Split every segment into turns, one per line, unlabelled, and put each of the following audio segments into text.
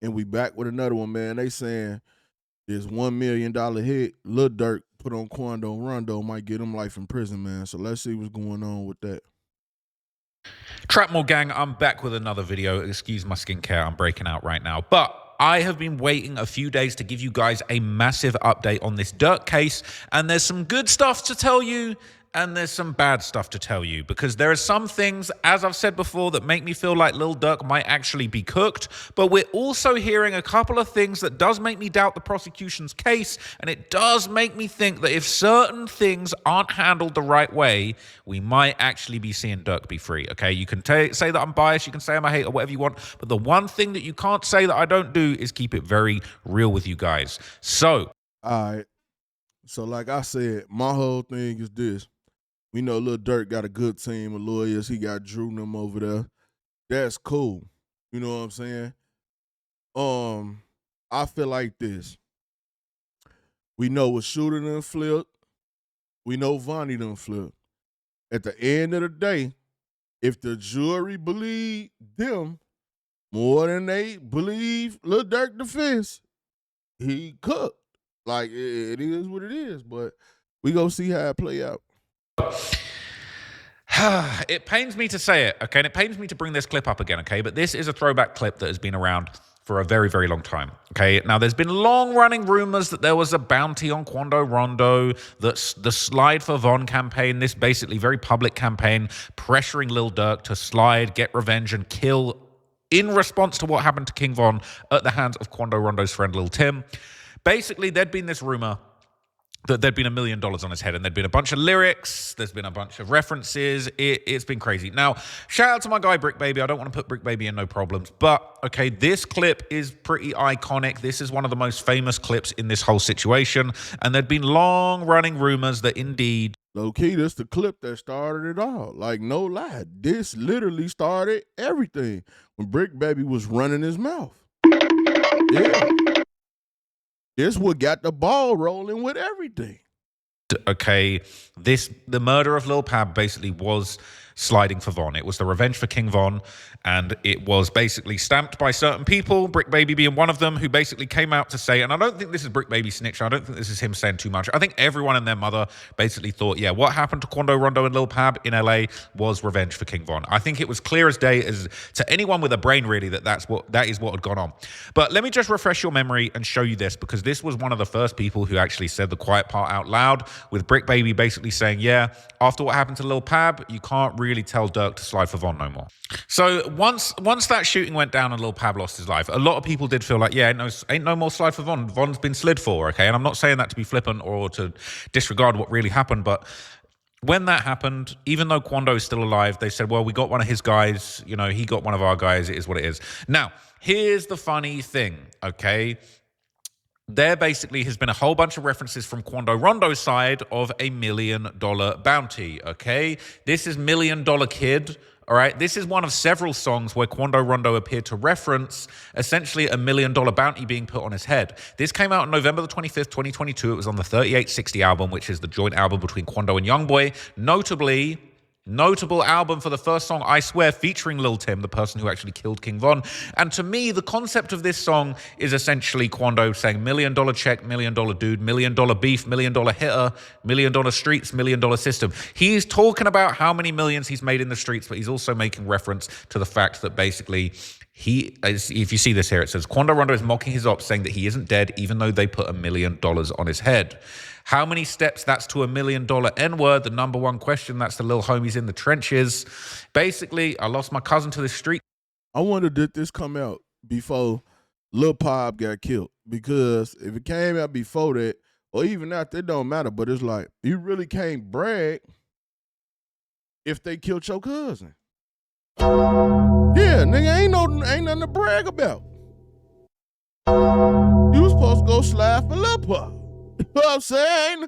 And we back with another one, man. They saying this $1 million hit Lil Durk put on Quando Rondo might get him life in prison, man. So let's see what's going on with that.
Trapmore gang, I'm back with another video. Excuse my skincare, I'm breaking out right now. But I have been waiting a few days to give you guys a massive update on this Durk case. And there's some good stuff to tell you, and there's some bad stuff to tell you, because there are some things, as I've said before, that make me feel like Lil Durk might actually be cooked, but we're also hearing a couple of things that does make me doubt the prosecution's case, and it does make me think that if certain things aren't handled the right way, we might actually be seeing Durk be free, okay? You can say that I'm biased, you can say I'm a hater, whatever you want, but the one thing that you can't say that I don't do is keep it very real with you guys. So,
all right. So like I said, my whole thing is this. We know Lil Durk got a good team of lawyers. He got Drew and them over there. That's cool. You know what I'm saying? I feel like this. We know what Shooter done flipped. We know Vonnie done flipped. At the end of the day, if the jury believe them more than they believe Lil Durk defense, he cooked. Like, it is what it is. But we gonna see how it play out.
It pains me to say it, okay? And it pains me to bring this clip up again, okay? But this is a throwback clip that has been around for a very, very long time, okay? Now, there's been long-running rumors that there was a bounty on Quando Rondo, that the Slide for Von campaign, this basically very public campaign, pressuring Lil Durk to slide, get revenge, and kill in response to what happened to King Von at the hands of Quando Rondo's friend Lil Tim. Basically, there'd been this rumor that there'd been $1 million on his head, and there'd been a bunch of lyrics, there's been a bunch of references, it's been crazy. Now, shout out to my guy Brick Baby, I don't want to put Brick Baby in no problems, but, okay, this clip is pretty iconic, this is one of the most famous clips in this whole situation, and there'd been long-running rumors that indeed...
Low-key, this the clip that started it all, like, no lie, this literally started everything, when Brick Baby was running his mouth. Yeah. This what got the ball rolling with everything.
Okay, the murder of Lil Pab basically was sliding for Von. It was the revenge for King Von, and it was basically stamped by certain people, Brick Baby being one of them, who basically came out to say, and I don't think this is Brick Baby snitching, I don't think this is him saying too much. I think everyone and their mother basically thought, yeah, what happened to Quando Rondo and Lil Pab in LA was revenge for King Von. I think it was clear as day as to anyone with a brain, really, that is what had gone on. But let me just refresh your memory and show you this, because this was one of the first people who actually said the quiet part out loud, with Brick Baby basically saying, yeah, after what happened to Lil Pab, you can't really tell Durk to slide for Von no more. So once that shooting went down and Lil Pab lost his life, a lot of people did feel like, yeah, ain't no more slide for Von. Von's been slid for, okay? And I'm not saying that to be flippant or to disregard what really happened, but when that happened, even though Quando is still alive, they said, well, we got one of his guys, you know, he got one of our guys, it is what it is. Now, here's the funny thing, okay? There basically has been a whole bunch of references from Quando Rondo's side of $1 million bounty, okay? This is $1 Million Kid, all right? This is one of several songs where Quando Rondo appeared to reference essentially $1 million bounty being put on his head. This came out on November the 25th, 2022. It was on the 3860 album, which is the joint album between Quando and Youngboy. Notable album for the first song, I Swear, featuring Lil Tim, the person who actually killed King Von. And to me, the concept of this song is essentially Quando saying $1 million check, $1 million dude, $1 million beef, $1 million hitter, $1 million streets, $1 million system. He's talking about how many millions he's made in the streets, but he's also making reference to the fact that basically if you see this here, it says, Quando Rondo is mocking his ops, saying that he isn't dead, even though they put $1 million on his head. How many steps? That's to $1 million N-word, the number one question. That's the little homies in the trenches. Basically, I lost my cousin to the street.
I wonder, did this come out before Lil Pop got killed? Because if it came out before that, or even after, it don't matter. But it's like, you really can't brag if they killed your cousin. Yeah, nigga, ain't nothing to brag about. You was supposed to go slide for Lil Pop. You know what I'm saying?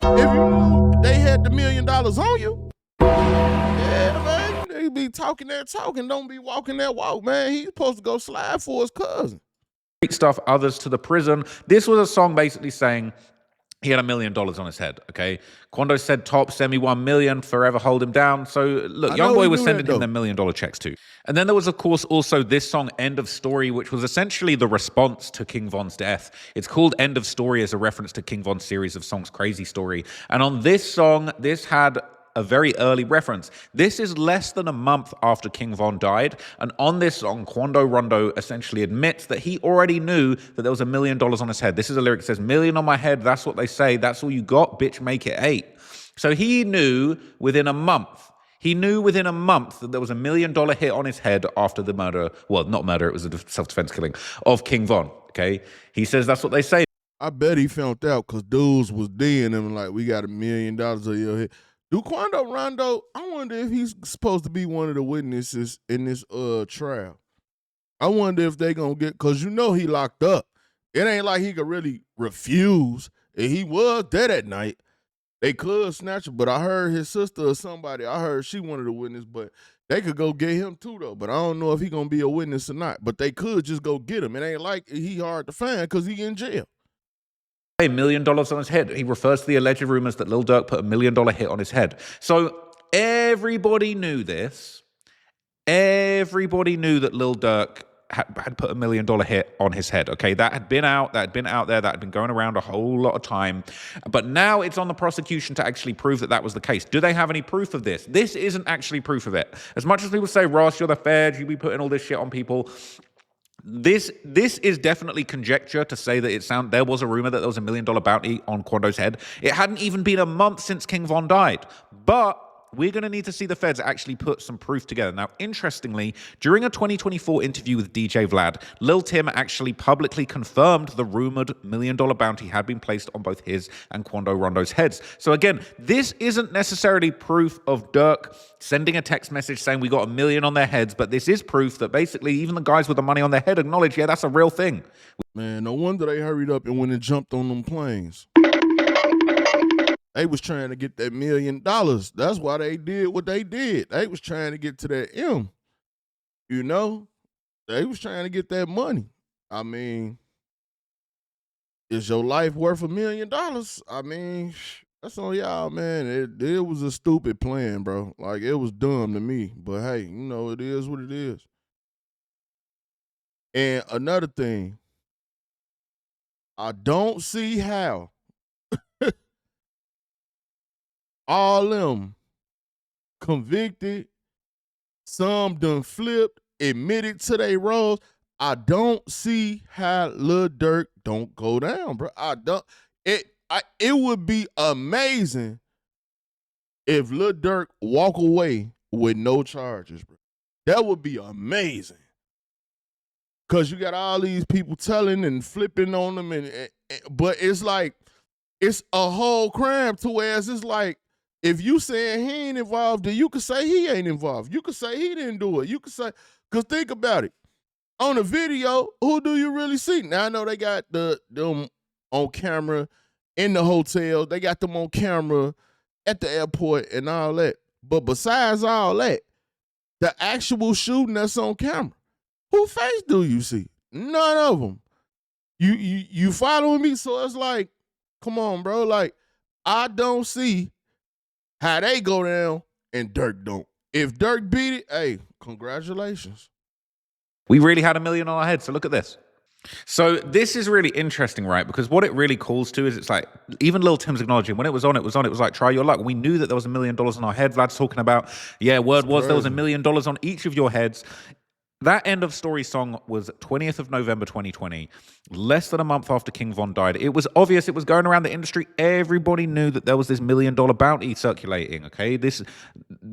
If you knew they had the $1 million on you, yeah, man, they be talking that talking, don't be walking that walk, man. He's supposed to go slide for his cousin.
Stuff, others to the prison. This was a song basically saying he had $1 million on his head, okay? Quando said top, send me 1 million, forever hold him down. So look,
I know
Youngboy
he
was
knew
sending
that,
him
though.
the $1 million checks too. And then there was, of course, also this song, End of Story, which was essentially the response to King Von's death. It's called End of Story as a reference to King Von's series of songs, Crazy Story. And on this song, this had a very early reference. This is less than a month after King Von died, and on this song, Quando Rondo essentially admits that he already knew that there was $1 million on his head. This is a lyric that says, "Million on my head, that's what they say, that's all you got, bitch, make it 8." So he knew within a month. He knew within a month that there was $1 million hit on his head after the murder, well, not murder, it was a self-defense killing, of King Von, okay? He says that's what they say.
I bet he found out because dudes was D'ing him like, we got $1 million of your head. Do Quando Rondo, I wonder if he's supposed to be one of the witnesses in this trial. I wonder if they gonna get, because you know he locked up. It ain't like he could really refuse. And he was dead at night. They could snatch him, but I heard his sister or somebody, I heard she wanted to witness, but they could go get him too, though. But I don't know if he gonna be a witness or not. But they could just go get him. It ain't like he hard to find because he in jail.
$1 million on his head. He refers to the alleged rumors that Lil Durk put $1 million hit on his head. So everybody knew this. Everybody knew that Lil Durk had put $1 million hit on his head. Okay, that had been out there, that had been going around a whole lot of time. But now it's on the prosecution to actually prove that that was the case. Do they have any proof of this? This isn't actually proof of it. As much as people say, Ross, you're the Fed, you be putting all this shit on people. This is definitely conjecture to say that there was a rumor that there was $1 million bounty on Quando's head. It hadn't even been a month since King Von died. But we're going to need to see the feds actually put some proof together. Now, interestingly, during a 2024 interview with DJ Vlad, Lil Tim actually publicly confirmed the rumored $1 million bounty had been placed on both his and Quando Rondo's heads. So again, this isn't necessarily proof of Durk sending a text message saying we got $1 million on their heads, but this is proof that basically even the guys with the money on their head acknowledge, yeah, that's a real thing.
Man, no wonder they hurried up and went and jumped on them planes. They was trying to get that $1 million. That's why they did what they did. They was trying to get to that M. You know? They was trying to get that money. I mean, is your life worth $1 million? I mean, that's on y'all, man. It was a stupid plan, bro. Like, it was dumb to me. But hey, you know, it is what it is. And another thing, I don't see how all them convicted, some done flipped, admitted to their roles. I don't see how Lil Durk don't go down, bro. It would be amazing if Lil Durk walk away with no charges, bro. That would be amazing. Cause you got all these people telling and flipping on them, but it's like it's a whole crime to whereas it's like, if you saying he ain't involved, then you could say he ain't involved. You could say he didn't do it. You could say, because think about it. On the video, who do you really see? Now, I know they got them on camera in the hotel. They got them on camera at the airport and all that. But besides all that, the actual shooting that's on camera, who face do you see? None of them. You following me? So it's like, come on, bro. Like, I don't see how they go down and Durk don't. If Durk beat it, hey, congratulations.
We really had $1 million on our heads, so look at this. So this is really interesting, right? Because what it really calls to is it's like, even Lil Tim's acknowledging, when it was on, it was like, try your luck. We knew that there was $1 million on our head. Vlad's talking about, yeah, word was there was $1 million on each of your heads. That End of Story song was 20th of November 2020, less than a month after King Von died. It was obvious, it was going around the industry. Everybody knew that there was this $1 million bounty circulating, okay? This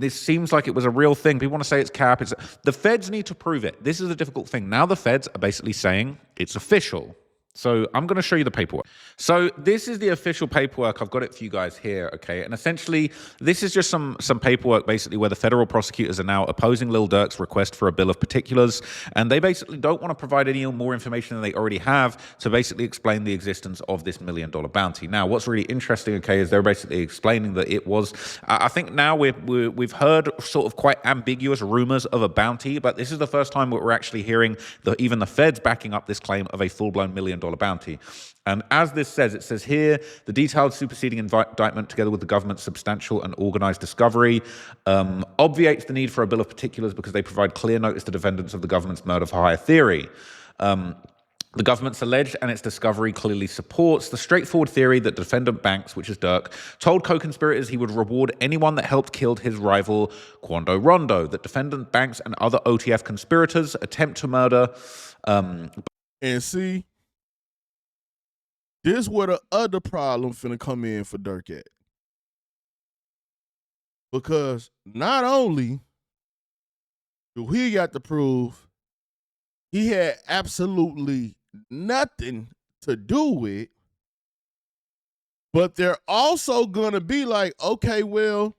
seems like it was a real thing. People want to say it's cap. The feds need to prove it. This is a difficult thing. Now the feds are basically saying it's official. So I'm going to show you the paperwork. So this is the official paperwork. I've got it for you guys here, okay? And essentially, this is just some paperwork, basically, where the federal prosecutors are now opposing Lil Durk's request for a bill of particulars, and they basically don't want to provide any more information than they already have to basically explain the existence of this $1 million bounty. Now, what's really interesting, okay, is they're basically explaining that it was, I think now we've heard sort of quite ambiguous rumors of a bounty, but this is the first time that we're actually hearing even the feds backing up this claim of a full-blown $1 million bounty. And as this says, it says here, the detailed superseding indictment, together with the government's substantial and organized discovery, obviates the need for a bill of particulars because they provide clear notice to defendants of the government's murder for hire theory. The government's alleged and its discovery clearly supports the straightforward theory that defendant Banks, which is Durk, told co-conspirators he would reward anyone that helped kill his rival Quando Rondo, that defendant Banks and other OTF conspirators attempt to murder...
And see, this where the other problem finna come in for Durk at. Because not only do he got to prove he had absolutely nothing to do with, but they're also gonna be like, okay, well,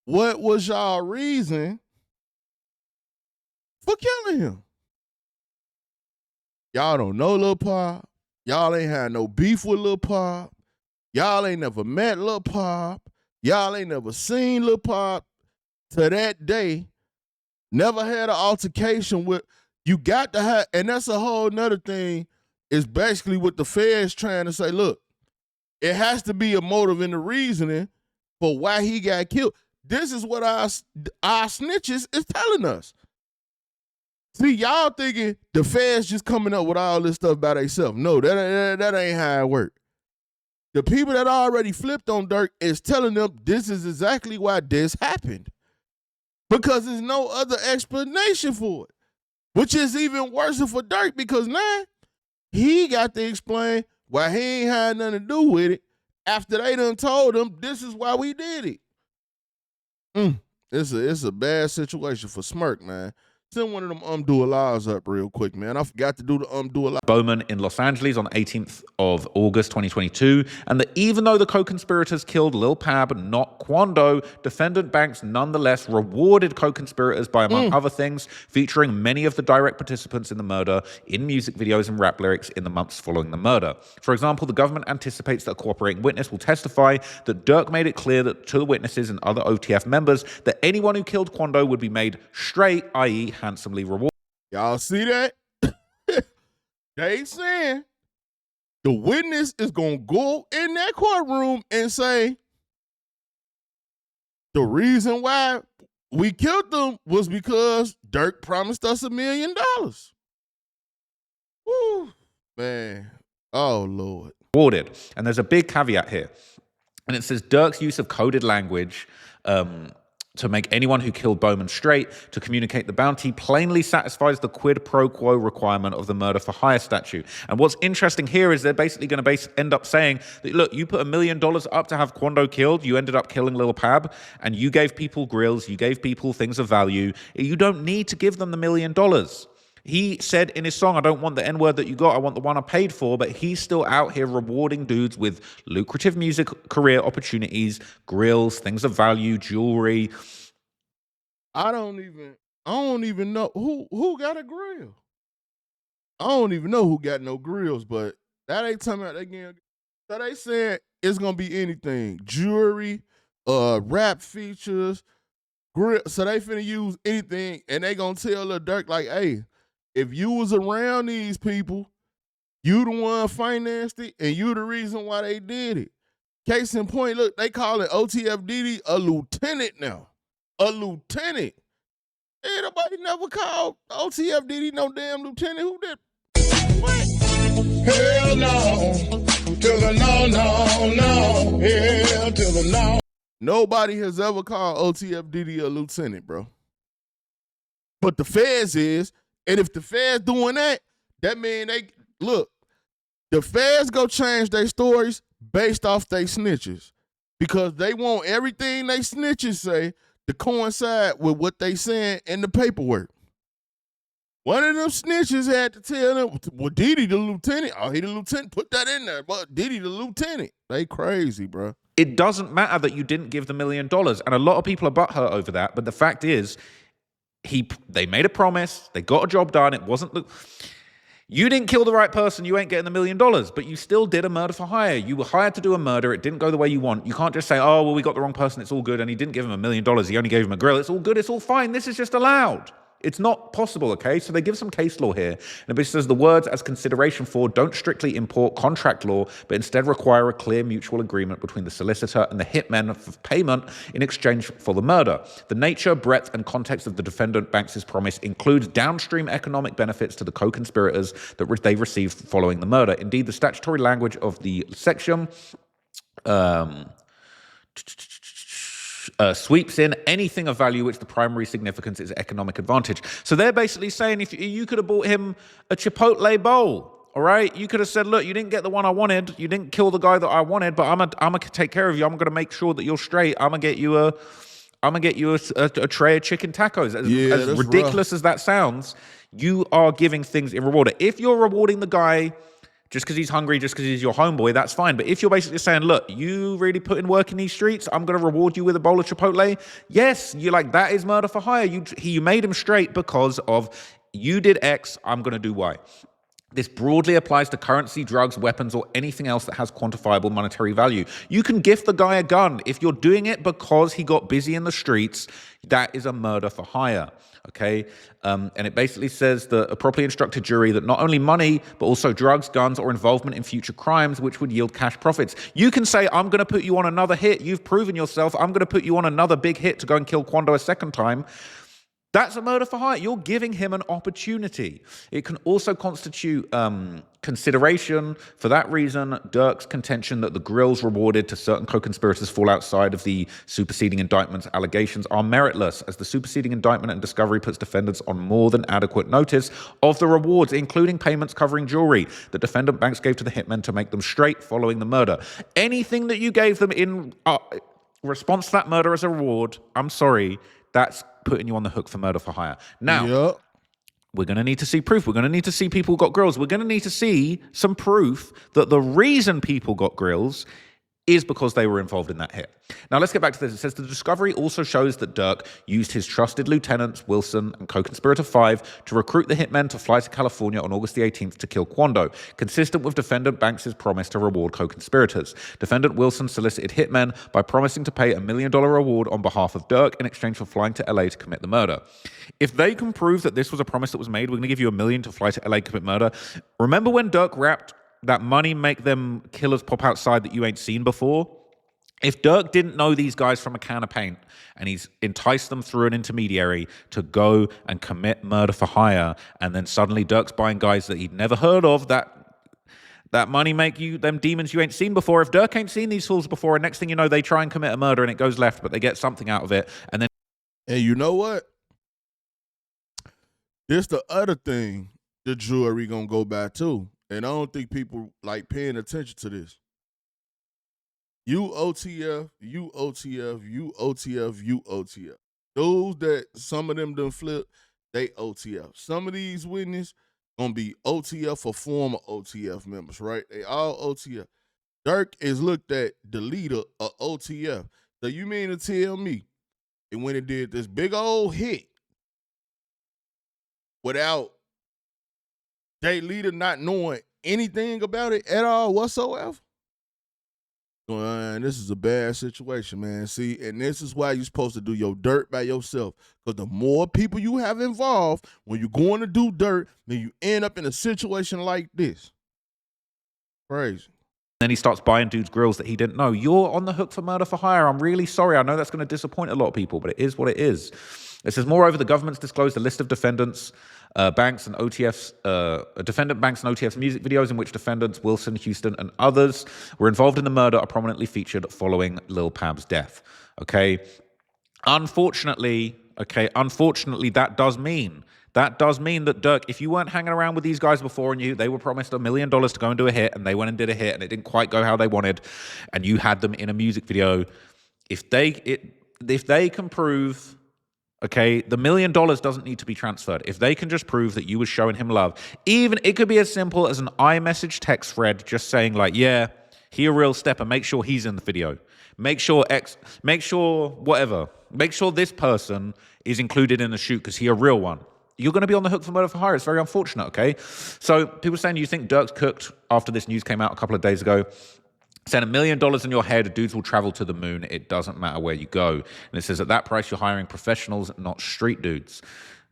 what was y'all reason for killing him? Y'all don't know Lil Pop. Y'all ain't had no beef with Lil Pop. Y'all ain't never met Lil Pop. Y'all ain't never seen Lil Pop to that day. Never had an altercation with. You got to have, and that's a whole nother thing, is basically what the feds trying to say. Look, it has to be a motive and the reasoning for why he got killed. This is what our snitches is telling us. See, y'all thinking the feds just coming up with all this stuff by themselves. No, that ain't how it works. The people that already flipped on Durk is telling them this is exactly why this happened. Because there's no other explanation for it. Which is even worse for Durk because now he got to explain why he ain't had nothing to do with it after they done told him this is why we did it. It's a bad situation for Smirk, man. Send one of them do laws up real quick, man. I forgot to do the do a
Bowman in Los Angeles on 18th of August 2022, and that even though the co-conspirators killed Lil Pab, not Quando, defendant Banks nonetheless rewarded co-conspirators by, among other things, featuring many of the direct participants in the murder in music videos and rap lyrics in the months following the murder. For example, the government anticipates that a cooperating witness will testify that Durk made it clear that to the witnesses and other OTF members that anyone who killed Quando would be made straight, i.e. handsomely rewarded.
Y'all see that? They saying the witness is going to go in that courtroom and say the reason why we killed them was because Durk promised us $1 million. Woo, man. Oh, Lord.
Rewarded. And there's a big caveat here. And it says Durk's use of coded language to make anyone who killed Bowman straight to communicate the bounty plainly satisfies the quid pro quo requirement of the murder for hire statute. And what's interesting here is they're basically going to end up saying that, look, you put $1 million up to have Quando killed, you ended up killing Lil Pab, and you gave people grills, you gave people things of value. You don't need to give them the $1 million. He said in his song, I don't want the N-word that you got, I want the one I paid for, but he's still out here rewarding dudes with lucrative music career opportunities, grills, things of value, jewelry.
I don't even know who got a grill. I don't even know who got no grills, but that ain't talking about again. So they said it's gonna be anything. Jewelry, rap features, grill. So they finna use anything, and they gonna tell Lil Durk, like, hey, if you was around these people, you the one financed it, and you the reason why they did it. Case in point, look, they call it OTFDD a lieutenant now. A lieutenant. Ain't nobody never called OTFDD no damn lieutenant. Who did? What?
Hell no. To the no. Hell to the no.
Nobody has ever called OTFDD a lieutenant, bro. But the feds is, and if the feds doing that, that mean the feds go change their stories based off they snitches. Because they want everything they snitches say to coincide with what they saying in the paperwork. One of them snitches had to tell them, well, Diddy the lieutenant. Oh, he the lieutenant. Put that in there. But Diddy the lieutenant. They crazy, bro.
It doesn't matter that you didn't give the $1 million. And a lot of people are butthurt over that. But the fact is, they made a promise. They got a job done. It wasn't you didn't kill the right person, you ain't getting $1 million, but you still did a murder for hire. You were hired to do a murder. It didn't go the way you want. You can't just say, oh, well, we got the wrong person. It's all good. And he didn't give him $1 million. He only gave him a grill. It's all good. It's all fine. This is just allowed. It's not possible, okay? So they give some case law here. And it says the words as consideration for don't strictly import contract law, but instead require a clear mutual agreement between the solicitor and the hitman for payment in exchange for the murder. The nature, breadth, and context of the defendant Banks' promise includes downstream economic benefits to the co-conspirators that they received following the murder. Indeed, the statutory language of the section sweeps in anything of value which the primary significance is economic advantage. So they're basically saying if you could have bought him a Chipotle bowl, all right? You could have said, look, you didn't get the one I wanted. You didn't kill the guy that I wanted, but I'm gonna take care of you. I'm gonna make sure that you're straight. I'm gonna get you a tray of chicken tacos. As ridiculous as that sounds, you are giving things in reward. If you're rewarding the guy just because he's hungry, just because he's your homeboy, that's fine. But if you're basically saying, look, you really put in work in these streets, I'm going to reward you with a bowl of Chipotle. Yes, you're like, that is murder for hire. You made him straight because of you did X, I'm going to do Y. This broadly applies to currency, drugs, weapons, or anything else that has quantifiable monetary value. You can gift the guy a gun. If you're doing it because he got busy in the streets, that is a murder for hire. Okay, and it basically says that a properly instructed jury that not only money, but also drugs, guns, or involvement in future crimes, which would yield cash profits. You can say, I'm going to put you on another hit. You've proven yourself. I'm going to put you on another big hit to go and kill Quando a second time. That's a murder for hire. You're giving him an opportunity. It can also constitute consideration. For that reason, Durk's contention that the grills rewarded to certain co-conspirators fall outside of the superseding indictment's allegations are meritless, as the superseding indictment and discovery puts defendants on more than adequate notice of the rewards, including payments covering jewelry that defendant Banks gave to the hitmen to make them straight following the murder. Anything that you gave them in response to that murder as a reward, I'm sorry, that's putting you on the hook for murder for hire. Now, we're going to need to see proof. We're going to need to see people got grills. We're going to need to see some proof that the reason people got grills is because they were involved in that hit. Now, let's get back to this. It says the discovery also shows that Durk used his trusted lieutenants, Wilson and co-conspirator 5, to recruit the hitmen to fly to California on August the 18th to kill Quando, consistent with defendant Banks' promise to reward co-conspirators. Defendant Wilson solicited hitmen by promising to pay $1 million reward on behalf of Durk in exchange for flying to LA to commit the murder. If they can prove that this was a promise that was made, we're going to give you $1 million to fly to LA to commit murder. Remember when Durk rapped that money make them killers pop outside that you ain't seen before? If Durk didn't know these guys from a can of paint and he's enticed them through an intermediary to go and commit murder for hire, and then suddenly Durk's buying guys that he'd never heard of, that money make you them demons you ain't seen before. If Durk ain't seen these fools before, and next thing you know, they try and commit a murder and it goes left, but they get something out of it, and then...
And you know what? This the other thing the jury gonna go back to. And I don't think people like paying attention to this. You OTF, you OTF, you OTF, you OTF. Those that some of them done flip, they OTF. Some of these witnesses gonna be OTF or former OTF members, right? They all OTF. Durk is looked at the leader of OTF. So you mean to tell me that when it did this big old hit without their leader not knowing anything about it at all whatsoever? This is a bad situation, man. See, and this is why you're supposed to do your dirt by yourself. Because the more people you have involved, when you're going to do dirt, then you end up in a situation like this. Crazy.
Then he starts buying dudes grills that he didn't know. You're on the hook for murder for hire. I'm really sorry. I know that's going to disappoint a lot of people, but it is what it is. It says, moreover, the government's disclosed a list of defendants, Banks and OTF's, defendant Banks and OTF's music videos in which defendants Wilson, Houston, and others were involved in the murder are prominently featured following Lil Pab's death. Okay. Unfortunately, that does mean that Durk, if you weren't hanging around with these guys before and they were promised $1 million to go and do a hit, and they went and did a hit and it didn't quite go how they wanted, and you had them in a music video, if they can prove, okay, the $1 million doesn't need to be transferred. If they can just prove that you were showing him love, even it could be as simple as an iMessage text thread just saying like, yeah, he a real stepper, make sure he's in the video. Make sure this person is included in the shoot because he a real one. You're going to be on the hook for murder for hire. It's very unfortunate, okay? So people saying you think Durk's cooked after this news came out a couple of days ago. Saying $1 million in your head, dudes will travel to the moon. It doesn't matter where you go. And it says at that price, you're hiring professionals, not street dudes.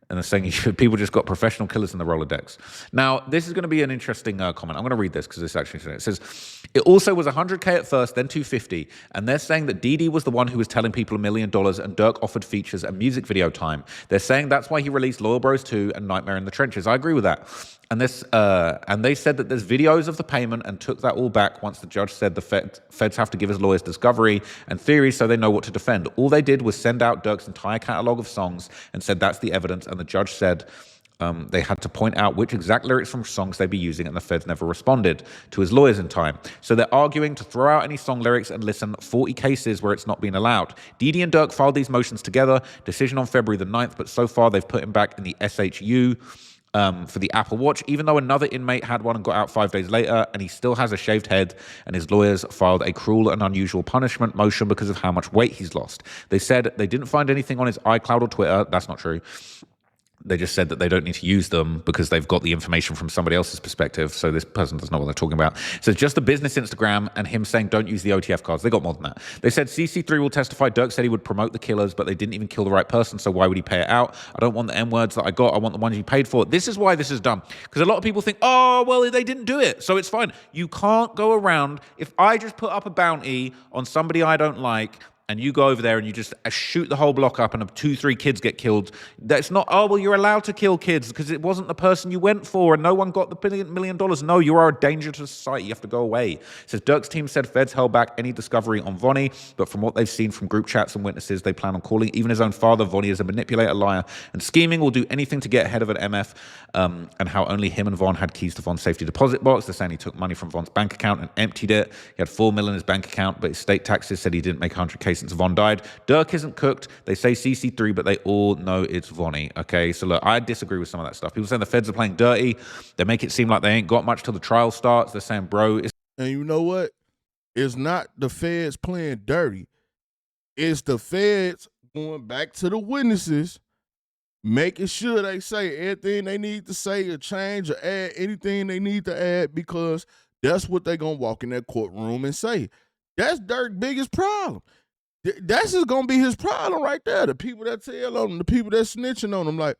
And they're saying people just got professional killers in the Rolodex. Now, this is going to be an interesting comment. I'm going to read this because this actually says, it says, it also was 100K at first, then 250. And they're saying that Didi was the one who was telling people $1 million and Durk offered features and music video time. They're saying that's why he released Loyal Bros 2 and Nightmare in the Trenches. I agree with that. And they said that there's videos of the payment and took that all back once the judge said the feds have to give his lawyers discovery and theories so they know what to defend. All they did was send out Durk's entire catalog of songs and said that's the evidence. And the judge said they had to point out which exact lyrics from songs they'd be using, and the feds never responded to his lawyers in time. So they're arguing to throw out any song lyrics and listen 40 cases where it's not been allowed. Didi and Durk filed these motions together, decision on February the 9th, but so far they've put him back in the SHU for the Apple Watch, even though another inmate had one and got out 5 days later, and he still has a shaved head, and his lawyers filed a cruel and unusual punishment motion because of how much weight he's lost. They said they didn't find anything on his iCloud or Twitter. That's not true. They just said that they don't need to use them because they've got the information from somebody else's perspective, so this person doesn't know what they're talking about. So it's just the business Instagram and him saying don't use the OTF cards. They got more than that. They said CC3 will testify. Durk said he would promote the killers, but they didn't even kill the right person, so why would he pay it out? I don't want the N-words that I got. I want the ones you paid for. This is why this is dumb. Because a lot of people think, oh, well, they didn't do it, so it's fine. You can't go around. If I just put up a bounty on somebody I don't like, and you go over there and you just shoot the whole block up and 2-3 kids get killed, that's not, oh, well, you're allowed to kill kids because it wasn't the person you went for and no one got the $1 million. No, you are a danger to society. You have to go away. It says Durk's team said feds held back any discovery on Vonnie, but from what they've seen from group chats and witnesses, they plan on calling even his own father Vonnie as a manipulator, liar, and scheming, will do anything to get ahead of an MF, and how only him and Von had keys to Von's safety deposit box. They're saying he took money from Von's bank account and emptied it. He had $4 million in his bank account, but his state taxes said he didn't make 100K since Von died. Durk isn't cooked. They say CC3, but they all know it's Vonnie. Okay, so look, I disagree with some of that stuff. People saying the feds are playing dirty. They make it seem like they ain't got much till the trial starts. They're saying, bro, it's...
And you know what? It's not the feds playing dirty. It's the feds going back to the witnesses, making sure they say everything they need to say or change or add anything they need to add, because that's what they're going to walk in that courtroom and say. That's Durk's biggest problem. That's just going to be his problem right there. The people that tell on him, the people that snitching on him, like,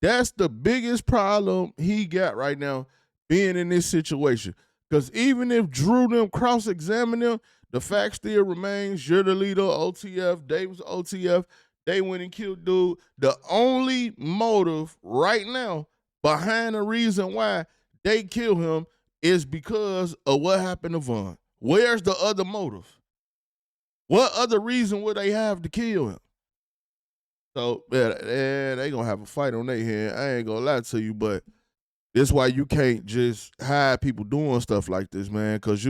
that's the biggest problem he got right now being in this situation. Because even if Drew them cross-examine them, the fact still remains you're the leader of OTF, Dave was OTF, they went and killed dude. The only motive right now behind the reason why they kill him is because of what happened to Von. Where's the other motive? What other reason would they have to kill him? So, yeah, they going to have a fight on their hand. I ain't going to lie to you, but this is why you can't just hide people doing stuff like this, man, because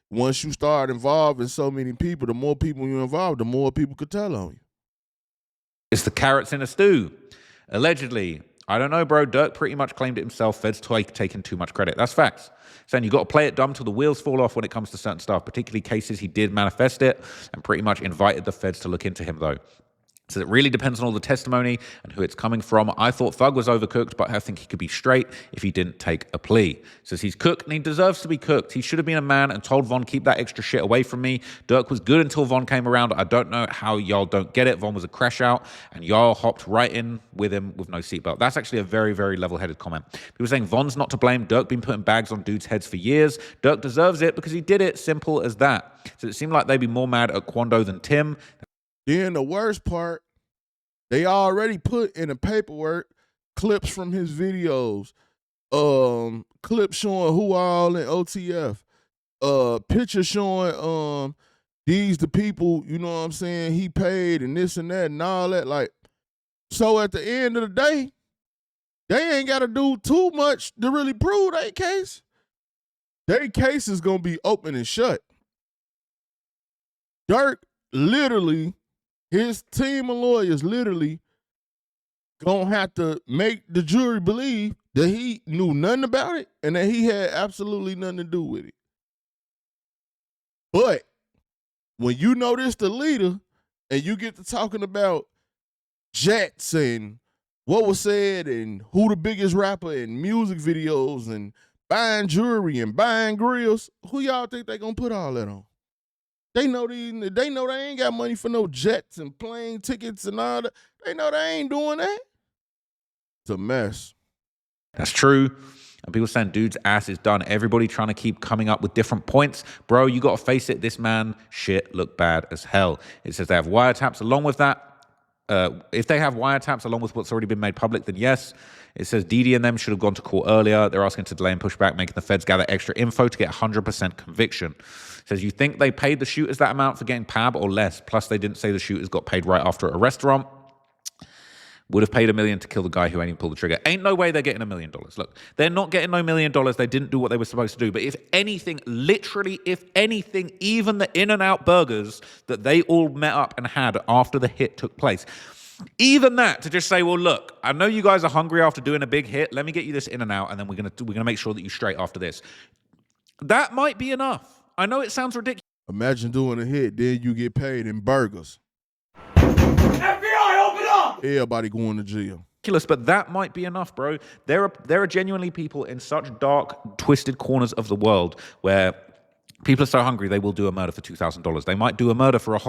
once you start involving so many people, the more people you involve, the more people could tell on you.
It's the carrots in a stew. Allegedly. I don't know, bro. Durk pretty much claimed it himself. Feds taking too much credit. That's facts. Saying you got to play it dumb till the wheels fall off when it comes to certain stuff, particularly cases he did manifest it and pretty much invited the feds to look into him, though. So it really depends on all the testimony and who it's coming from. I thought Thug was overcooked, but I think he could be straight if he didn't take a plea. Says he's cooked and he deserves to be cooked. He should have been a man and told Von, keep that extra shit away from me. Durk was good until Von came around. I don't know how y'all don't get it. Von was a crash out and y'all hopped right in with him with no seatbelt. That's actually a very, very level-headed comment. People saying Von's not to blame. Durk been putting bags on dudes' heads for years. Durk deserves it because he did it. Simple as that. So it seemed like they'd be more mad at Quando than Tim.
Then the worst part, they already put in the paperwork clips from his videos, clips showing who all in OTF, pictures showing these the people, you know what I'm saying, he paid and this and that and all that. Like, so at the end of the day, they ain't got to do too much to really prove their case. Their case is going to be open and shut. Durk literally, his team of lawyers literally gonna have to make the jury believe that he knew nothing about it and that he had absolutely nothing to do with it. But when you know this the leader and you get to talking about jets and what was said and who the biggest rapper and music videos and buying jewelry and buying grills, who y'all think they gonna put all that on? They know they ain't got money for no jets and plane tickets and all that. They know they ain't doing that. It's a mess.
That's true. And people saying dude's ass is done. Everybody trying to keep coming up with different points. Bro, you got to face it. This man shit looked bad as hell. It says they have wiretaps along with that. If they have wiretaps along with what's already been made public, then yes. It says Didi and them should have gone to court earlier. They're asking to delay and push back, making the feds gather extra info to get 100% conviction. It says you think they paid the shooters that amount for getting PAB or less? Plus, they didn't say the shooters got paid right after a restaurant. Would have paid $1 million to kill the guy who ain't even pulled the trigger. Ain't no way they're getting $1 million. Look, they're not getting no $1 million. They didn't do what they were supposed to do. But if anything, literally, if anything, even the In-N-Out burgers that they all met up and had after the hit took place, even that, to just say, well, look, I know you guys are hungry after doing a big hit. Let me get you this In-N-Out, and then we're gonna make sure that you straight after this. That might be enough. I know it sounds ridiculous.
Imagine doing a hit, then you get paid in burgers.
FBI, open up!
Everybody going to jail.
But that might be enough, bro. There are genuinely people in such dark, twisted corners of the world where people are so hungry they will do a murder for $2,000. They might do a murder for a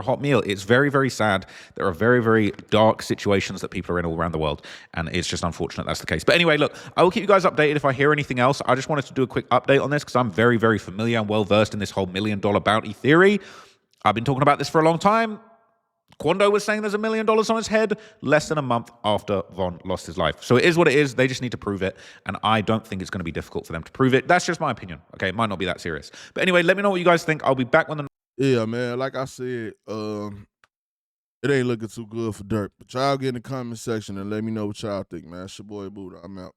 hot meal. It's very, very sad. There are very, very dark situations that people are in all around the world, and it's just unfortunate that's the case. But anyway, look, I will keep you guys updated if I hear anything else. I just wanted to do a quick update on this because I'm very, very familiar and well versed in this whole $1 million bounty theory. I've been talking about this for a long time. Quando was saying there's $1 million on his head less than a month after Von lost his life. So it is what it is. They just need to prove it. And I don't think it's going to be difficult for them to prove it. That's just my opinion. Okay, it might not be that serious. But anyway, let me know what you guys think. I'll be back when the...
Yeah, man. Like I said, it ain't looking too good for Durk. But y'all get in the comment section and let me know what y'all think, man. It's your boy Buddha. I'm out.